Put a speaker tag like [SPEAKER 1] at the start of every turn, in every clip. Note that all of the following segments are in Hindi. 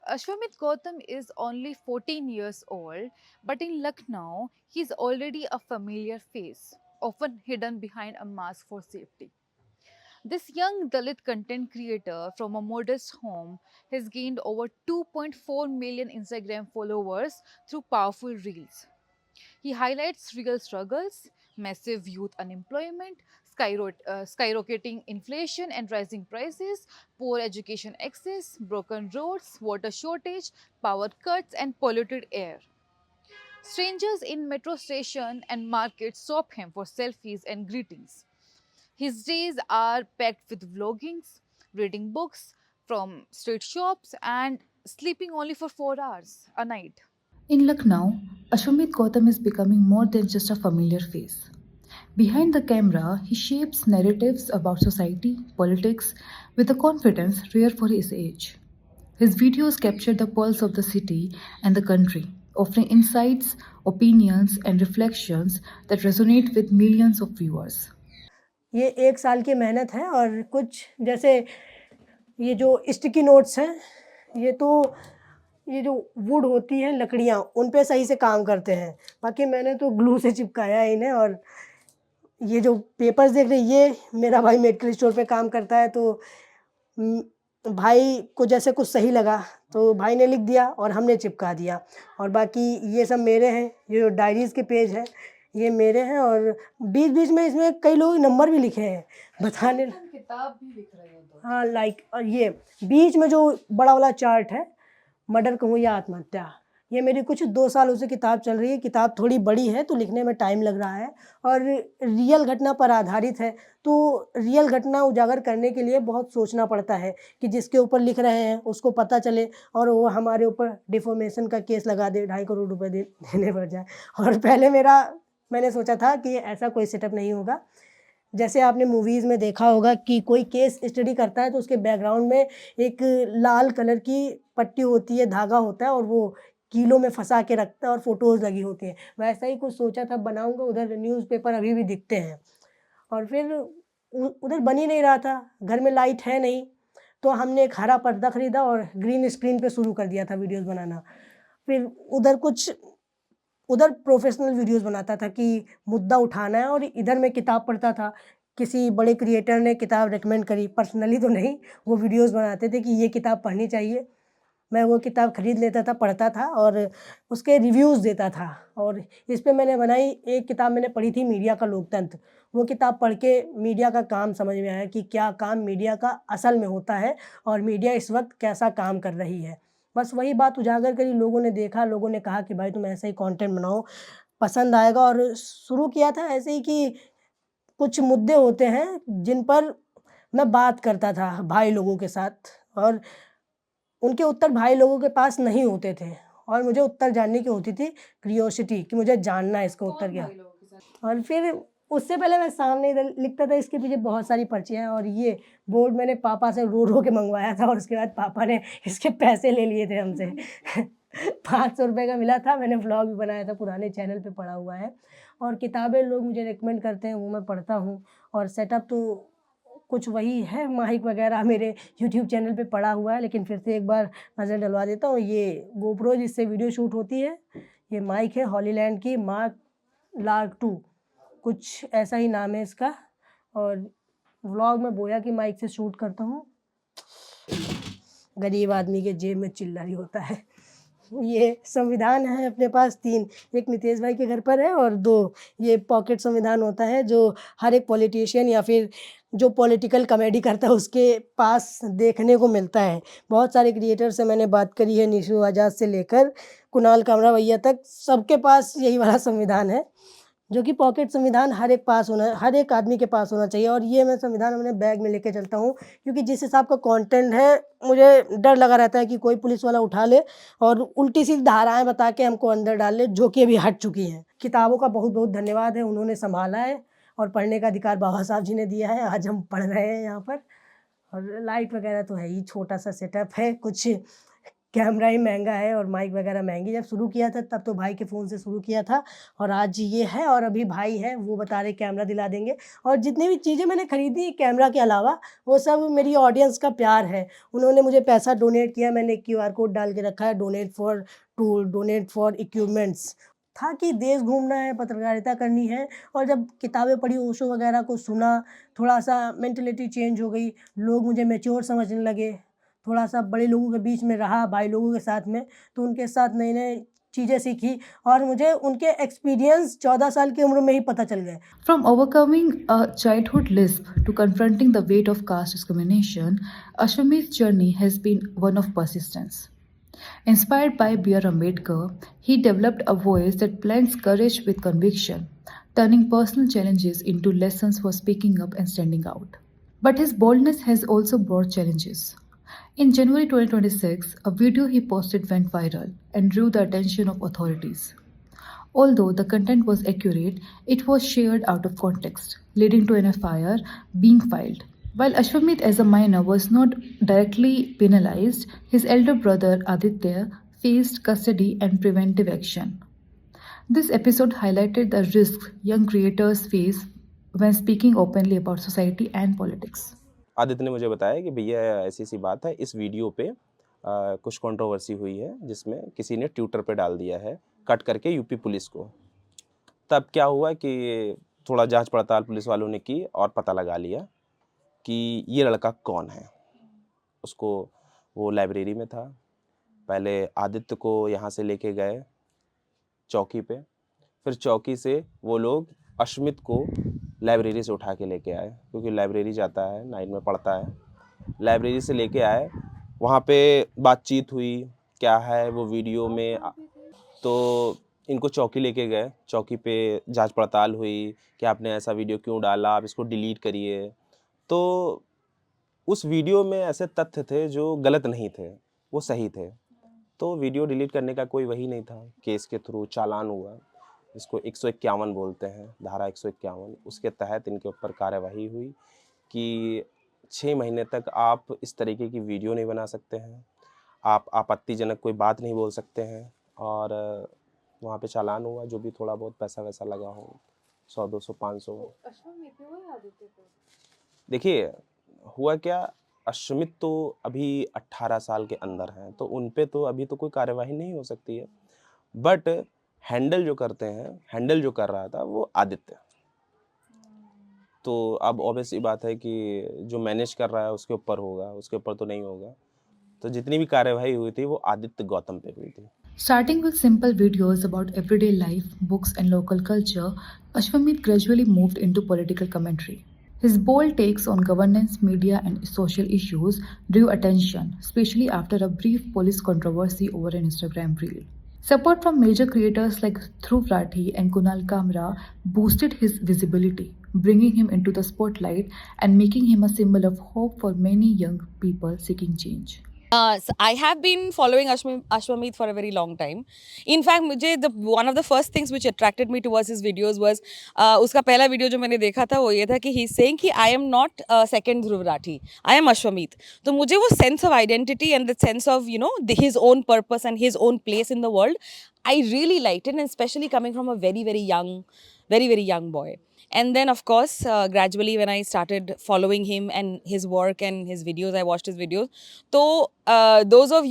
[SPEAKER 1] Ashwamit Gautam is only 14 years old, but in Lucknow, he is already a familiar face, often hidden behind a mask for safety. This young Dalit content creator from a modest home has gained over 2.4 million Instagram followers through powerful reels. He highlights real struggles, massive youth unemployment, skyrocketing inflation and rising prices, poor education access, broken roads, water shortage, power cuts, and polluted air. Strangers in metro station and markets stop him for selfies and greetings. His days are packed with vloggings, reading books from street shops, and sleeping only for 4 hours a night.
[SPEAKER 2] In Lucknow, Ashwamit Gautam is becoming more than just a familiar face. Behind the camera, he shapes narratives about society, politics, with a confidence rare for his age. His videos capture the pulse of the city and the country, offering insights, opinions, and reflections that resonate with millions of viewers.
[SPEAKER 3] ये 1 साल की मेहनत है और कुछ जैसे ये जो स्टिकी नोट्स हैं, ये तो ये जो वुड होती है लकड़ियाँ, उन पे सही से काम करते हैं। बाकी मैंने तो ग्लू से चिपकाया है इन्हें और ये जो पेपर्स देख रहे हैं, ये मेरा भाई मेडिकल स्टोर पे काम करता है, तो उम, भाई को जैसे कुछ सही लगा, तो भाई ने लिख दिया और हमने चिपका दिया। और बाकी ये सब मेरे हैं, ये जो डायरीज़ के पेज हैं, ये मेरे हैं और बीच-बीच में इसमें कई लोग नंबर भी लिखे हैं, बताने
[SPEAKER 1] किताब भी लिख रहे हो तो
[SPEAKER 3] हाँ, लाइक और ये बीच में जो बड़ा वाला चार्ट है, मर्डर कहूँ या आत्महत्या, ये मेरी कुछ 2 सालों से किताब चल रही है। किताब थोड़ी बड़ी है, तो लिखने में टाइम लग रहा है और रियल घटना पर आधारित है, तो रियल घटना उजागर करने के लिए बहुत सोचना पड़ता है कि जिसके ऊपर लिख रहे हैं, उसको पता चले और वो हमारे ऊपर डिफ़ॉर्मेशन का केस लगा दे, 2.5 करोड़ रुपए देने पड़ जाए। और पहले मैंने सोचा था कि ऐसा कोई सेटअप नहीं होगा। जैसे आपने मूवीज़ में देखा होगा कि कोई केस स्टडी करता है तो उसके बैकग्राउंड में एक लाल कलर की पट्टी होती है, धागा होता है और वो कीलों में फँसा के रखता है और फ़ोटोज़ लगी होती हैं। वैसा ही कुछ सोचा था बनाऊँगा, उधर न्यूज़पेपर अभी भी दिखते हैं। और फिर उधर बन ही नहीं रहा था, घर में लाइट है नहीं, तो हमने एक हरा पर्दा खरीदा और ग्रीन स्क्रीन पे शुरू कर दिया था वीडियोज़ बनाना। फिर उधर प्रोफ़ेशनल वीडियोज़ बनाता था कि मुद्दा उठाना है और इधर मैं किताब पढ़ता था। किसी बड़े क्रिएटर ने किताब रिकमेंड करी, पर्सनली तो नहीं, वो वीडियोज़ बनाते थे कि ये किताब पढ़नी चाहिए। मैं वो किताब खरीद लेता था, पढ़ता था और उसके रिव्यूज़ देता था और इस पे मैंने बनाई एक किताब मैंने पढ़ी थी मीडिया का लोकतंत्र। वो किताब पढ़ के मीडिया का काम समझ में आया कि क्या काम मीडिया का असल में होता है और मीडिया इस वक़्त कैसा काम कर रही है। बस वही बात उजागर करी, लोगों ने देखा, लोगों ने कहा कि भाई तुम ऐसा ही कंटेंट बनाओ, पसंद आएगा और शुरू किया था ऐसे ही कि कुछ मुद्दे होते हैं जिन पर मैं बात करता था भाई लोगों के साथ और उनके उत्तर भाई लोगों के पास नहीं होते थे और मुझे उत्तर जानने की होती थी क्यूरियोसिटी कि मुझे जानना है इसका उत्तर
[SPEAKER 1] कौन
[SPEAKER 3] क्या
[SPEAKER 1] भाई
[SPEAKER 3] है।
[SPEAKER 1] लोगों के साथ?
[SPEAKER 3] और फिर उससे पहले मैं सामने इधर लिखता था इसके पीछे बहुत सारी पर्चियाँ हैं और ये बोर्ड मैंने पापा से रो-रो के मँगवाया था और उसके बाद पापा ने इसके पैसे ले लिए थे हमसे। 500 रुपए का मिला था, मैंने व्लॉग भी बनाया था, पुराने चैनल पे पड़ा हुआ है और किताबें लोग मुझे रिकमेंड करते हैं, वो मैं पढ़ता हूँ और सेटअप तो कुछ वही है, माइक वगैरह मेरे यूट्यूब चैनल पे पड़ा हुआ है, लेकिन फिर से एक बार नज़र डलवा देता हूँ। ये गोप्रो जिससे वीडियो शूट होती है, ये माइक है हॉलीलैंड की मार्क लार्क 2 कुछ ऐसा ही नाम है इसका और व्लॉग मैं बोया की माइक से शूट करता हूँ। गरीब आदमी के जेब में चिल्लर ही होता है। ये संविधान है अपने पास 3, एक नितेश भाई के घर पर है और 2 ये पॉकेट संविधान होता है जो हर एक पॉलिटिशियन या फिर जो पॉलिटिकल कॉमेडी करता है उसके पास देखने को मिलता है। बहुत सारे क्रिएटर से मैंने बात करी है, निशु आज़ाद से लेकर कुणाल कामरा भैया तक, सबके पास यही वाला संविधान है। जो कि पॉकेट संविधान हर एक आदमी के पास होना चाहिए और ये मैं संविधान अपने बैग में लेके चलता हूँ क्योंकि जिस हिसाब का कंटेंट है, मुझे डर लगा रहता है कि कोई पुलिस वाला उठा ले और उल्टी-सीधी धाराएँ बता के हमको अंदर डाल ले, जो कि अभी हट चुकी हैं। किताबों का बहुत-बहुत धन्यवाद है, उन्होंने सँभाला है और पढ़ने का अधिकार बाबा साहब जी ने दिया है, आज हम पढ़ रहे हैं यहाँ पर और लाइट वगैरह तो है ही, छोटा-सा सेटअप है, कुछ कैमरा ही महँगा है और माइक वगैरह महँगी। जब शुरू किया था तब तो भाई के फ़ोन से शुरू किया था और आज ये है और अभी भाई है वो बता रहे कैमरा दिला देंगे और जितनी भी चीज़ें मैंने खरीदी कैमरा के अलावा वो सब मेरी ऑडियंस का प्यार है। उन्होंने मुझे पैसा डोनेट किया, मैंने क्यूआर कोड डाल के रखा है donate for tool, donate for equipments. था कि देश घूमना है, पत्रकारिता करनी है और जब किताबें पढ़ी, ओशो वगैरह को सुना, थोड़ा-सा मेंटालिटी चेंज हो गई, लोग मुझे मैच्योर समझने लगे। थोड़ा-सा बड़े लोगों के बीच में रहा, भाई लोगों के साथ में, तो उनके साथ नई-नई चीज़ें सीखी और मुझे उनके एक्सपीरियंस 14 साल की उम्र में ही पता चल गए।
[SPEAKER 2] From overcoming a childhood lisp to confronting the weight of caste discrimination, Ashwamit's journey has been one of persistence. Inspired by B.R. Ambedkar, he developed a voice that blends courage with conviction, turning personal challenges into lessons for speaking up and standing out. But his boldness has also brought challenges. In January 2026, a video he posted went viral and drew the attention of authorities. Although the content was accurate, it was shared out of context, leading to an FIR being filed. While Ashwamit as a minor was not directly penalized, his elder brother Aditya faced custody and preventive action. This episode highlighted the risks young creators face when speaking openly about society and politics.
[SPEAKER 4] Aditya ने मुझे बताया कि भैया ऐसी सी बात है, इस वीडियो पे कुछ कंट्रोवर्सी हुई है जिसमें किसी ने ट्विटर पे डाल दिया है कट करके यूपी पुलिस को। तब क्या हुआ कि थोड़ा जांच पड़ताल पुलिस वालों ने की और पता लगा लिया कि ये लड़का कौन है। उसको वो लाइब्रेरी में था, पहले आदित्य को यहाँ से लेके गए चौकी पे, फिर चौकी से वो लोग अश्मित को लाइब्रेरी से उठा के लेके आए क्योंकि लाइब्रेरी जाता है, 9 में पढ़ता है। लाइब्रेरी से लेके आए, वहाँ पे बातचीत हुई क्या है वो वीडियो में, तो इनको चौकी लेके गए, चौकी पे जांच पड़ताल हुई कि आपने ऐसा वीडियो क्यों डाला, आप इसको डिलीट करिए। तो उस वीडियो में ऐसे तथ्य थे जो गलत नहीं थे, वो सही थे, तो वीडियो डिलीट करने का कोई वही नहीं था। केस के थ्रू चालान हुआ, इसको 151 बोलते हैं, धारा 151, उसके तहत इनके ऊपर कार्यवाही हुई कि 6 महीने तक आप इस तरीके की वीडियो नहीं बना सकते हैं, आप आपत्तिजनक कोई बात नहीं बोल सकते हैं। और वहाँ पे चालान हुआ, जो भी थोड़ा बहुत पैसा वैसा लगा हो, 100, 200, 500। देखिए हुआ क्या, अश्मित तो अभी 18 साल के अंदर हैं, तो उन पे तो अभी तो कोई कार्यवाही नहीं हो सकती है। बट हैंडल जो करते हैं, हैंडल जो कर रहा था वो आदित्य। तो अब ऑब्वियस सी बात है कि जो मैनेज कर रहा है उसके ऊपर होगा, उसके ऊपर तो नहीं होगा। तो जितनी भी कार्यवाही हुई थी वो आदित्य गौतम पे हुई थी।
[SPEAKER 2] Starting with simple videos about everyday life, books, and local culture, Ashwamit gradually moved into political commentary. His bold takes on governance, media, and social issues drew attention, especially after a brief police controversy over an Instagram reel. Support from major creators like Dhruv Rathi and Kunal Kamra boosted his visibility, bringing him into the spotlight and making him a symbol of hope for many young people seeking change.
[SPEAKER 5] So I have been following Ashwamit for a very long time. In fact, मुझे one of the first things which attracted me towards his videos was उसका पहला वीडियो जो मैंने देखा था वो ये था कि he is saying कि I am not second Dhruv Rathi, I am Ashwamit. तो मुझे वो sense of identity and the sense of his own purpose and his own place in the world, I really liked it, and especially coming from a very very young boy. And then of course gradually when I started following him and his work and his videos, I watched his videos. So those of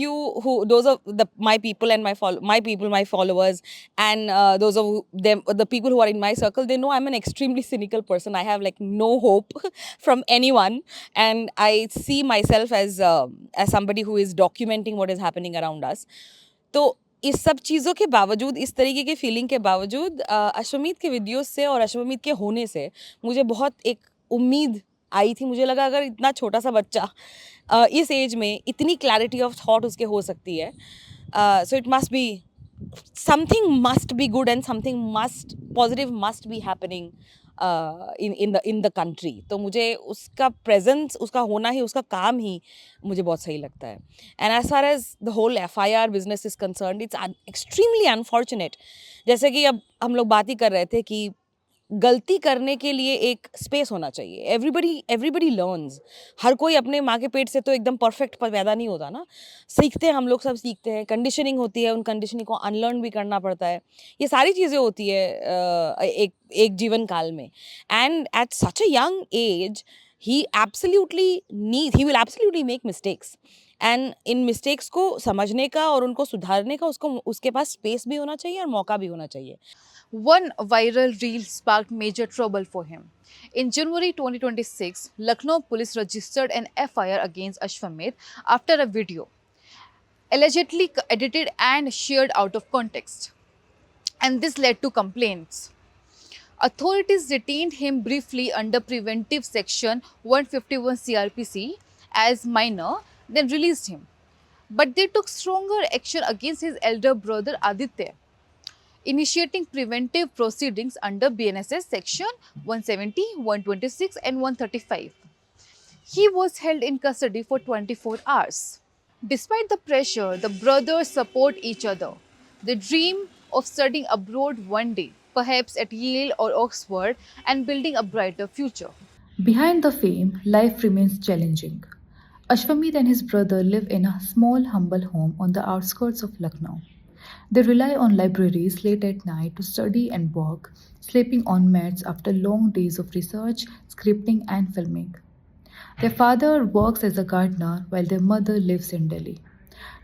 [SPEAKER 5] my people and my followers, and those of them, the people who are in my circle, they know I'm an extremely cynical person. I have like no hope from anyone, and I see myself as somebody who is documenting what is happening around us. तो इस सब चीज़ों के बावजूद, इस तरीके के फीलिंग के बावजूद, अश्वमीत के वीडियोस से और अश्वमीत के होने से मुझे बहुत एक उम्मीद आई थी। मुझे लगा अगर इतना छोटा सा बच्चा इस एज में इतनी क्लैरिटी ऑफ थॉट उसके हो सकती है, so it must be something, must be good and something must positive must be happening in the country. तो मुझे उसका प्रेजेंस, उसका होना ही, उसका काम ही मुझे बहुत सही लगता है. And as far as the whole FIR business is concerned, it's extremely unfortunate. जैसे कि अब हम लोग बात ही कर रहे थे कि गलती करने के लिए एक स्पेस होना चाहिए। Everybody learns. हर कोई अपने माँ के पेट से तो एकदम परफेक्ट पैदा नहीं होता ना। सीखते हैं, हम लोग सब सीखते हैं, कंडीशनिंग होती है, उन कंडीशनिंग को अनलर्न भी करना पड़ता है। ये सारी चीज़ें होती है एक एक जीवन काल में। And at such a young age he will absolutely make mistakes, and इन मिस्टेक्स को समझने का और उनको सुधारने का उसके पास स्पेस भी होना चाहिए और मौका भी होना चाहिए।
[SPEAKER 1] One viral reel sparked major trouble for him. In January 2026, Lucknow police registered an FIR against Ashwamedh after a video allegedly edited and shared out of context. And this led to complaints. Authorities detained him briefly under preventive section 151 CRPC as minor, then released him. But they took stronger action against his elder brother Aditya, initiating preventive proceedings under BNSS section 170, 126 and 135. He was held in custody for 24 hours. Despite the pressure, the brothers support each other. They dream of studying abroad one day, perhaps at Yale or Oxford, and building a brighter future.
[SPEAKER 2] Behind the fame, life remains challenging. Ashwamedh and his brother live in a small, humble home on the outskirts of Lucknow. They rely on libraries late at night to study and work, sleeping on mats after long days of research, scripting, and filming. Their father works as a gardener while their mother lives in Delhi.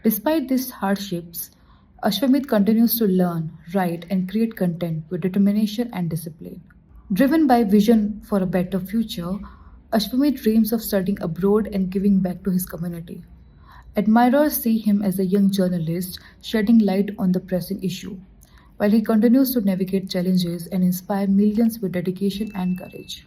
[SPEAKER 2] Despite these hardships, Ashwamedh continues to learn, write, and create content with determination and discipline. Driven by vision for a better future, Ashwamedh dreams of studying abroad and giving back to his community. Admirers see him as a young journalist shedding light on the pressing issue, while he continues to navigate challenges and inspire millions with dedication and courage.